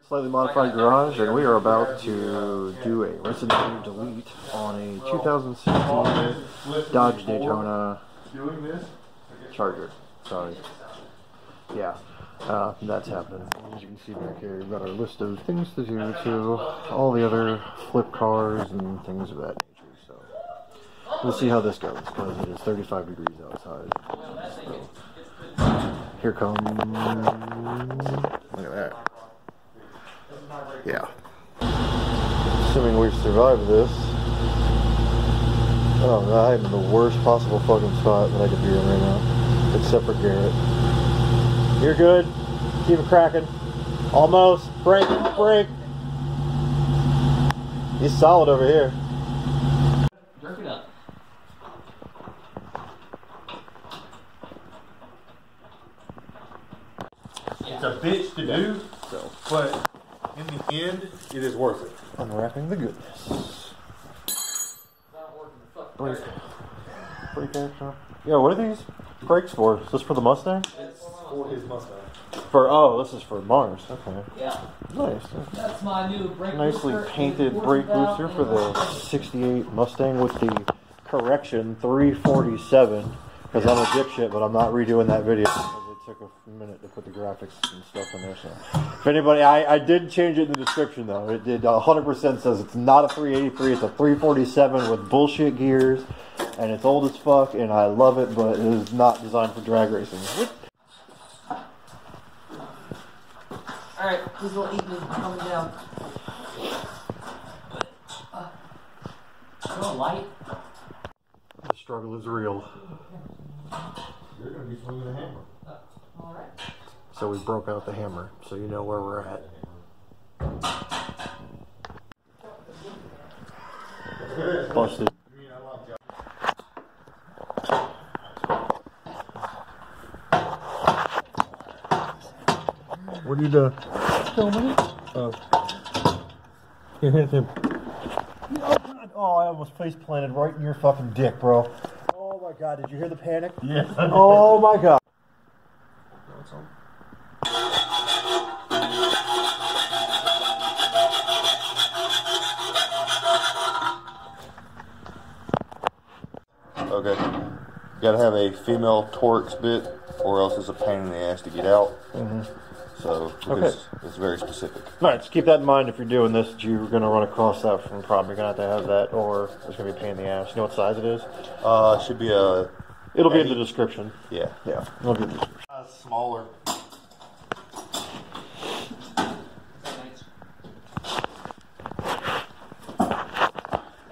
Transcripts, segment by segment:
Slightly modified garage, and we are about to do a rinse and delete on a 2016 Dodge Daytona Charger. Sorry. Yeah, that's happening. As you can see back here, we've got our list of things to do to all the other flip cars and things of that nature. So we'll see how this goes, because it is 35 degrees outside. So, here comes. Look at that. Yeah. Assuming we've survived this. Oh, I'm in the worst possible fucking spot that I could be in right now. Except for Garrett. You're good. Keep it cracking. Almost. Break. Break. He's solid over here. Jerk it up. It's a bitch to do, but in the end, it is worth it. Unwrapping the goodness. Brake action. Yeah, what are these brakes for? Is this for the Mustang? It's for his Mustang. Oh, this is for Mars. Okay. Yeah. Nice. That's my new brake Nicely booster. painted brake booster for the 68 Mustang with the correction 347. Because I'm a dipshit, but I'm not redoing that video because it took a minute to put the graphics and stuff in there. So, if anybody, I did change it in the description though. It did 100% says it's not a 383, it's a 347 with bullshit gears, and it's old as fuck, and I love it, but it is not designed for drag racing. Alright, this little evening coming down. No light. The struggle is real. You're going to be swinging a hammer. Alright. So we broke out the hammer, so you know where we're at. Busted. What are you doing? Filming it? Oh. You hit him. Oh, I almost face planted right in your fucking dick, bro. Oh my god, did you hear the panic? Yes. Oh my god. Okay. You gotta have a female Torx bit, or else it's a pain in the ass to get out. So, it's very specific. Alright, so keep that in mind if you're doing this, that you're going to run across that from problem. You're going to have that, or it's going to be a pain in the ass. You know what size it is? It should be a... It'll be in the description. Yeah. Yeah, it'll be in the description. Smaller.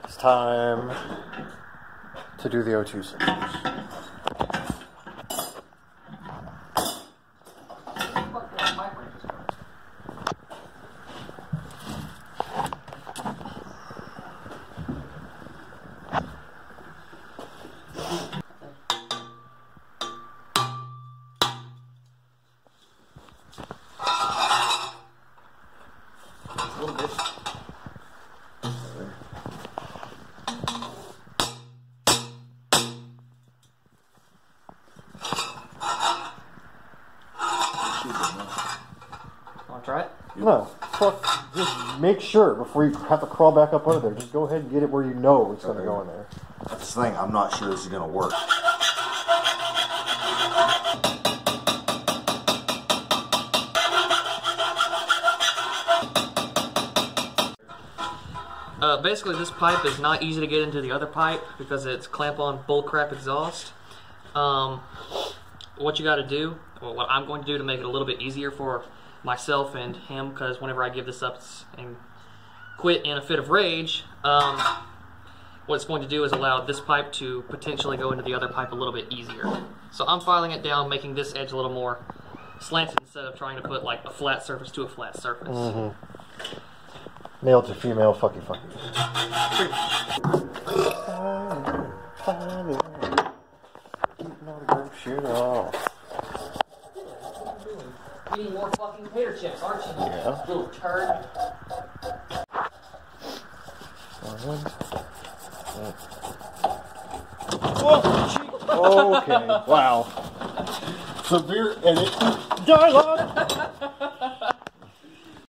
It's time to do the O2 sensors. Try it? No, fuck, just make sure before you have to crawl back up under there. Just go ahead and get it where you know it's going to go in there. That's the thing, I'm not sure this is going to work. Basically, this pipe is not easy to get into the other pipe because it's clamp-on bullcrap exhaust. What you got to do, or what I'm going to do to make it a little bit easier for myself and him, because whenever I give this up and quit in a fit of rage, what it's going to do is allow this pipe to potentially go into the other pipe a little bit easier. So I'm filing it down, making this edge a little more slanted instead of trying to put like a flat surface to a flat surface. Male to female, fucky. Shoot off. Eating more fucking potato chips, aren't you? Yeah. Little turd. Okay, wow. Severe edit. Dialogue!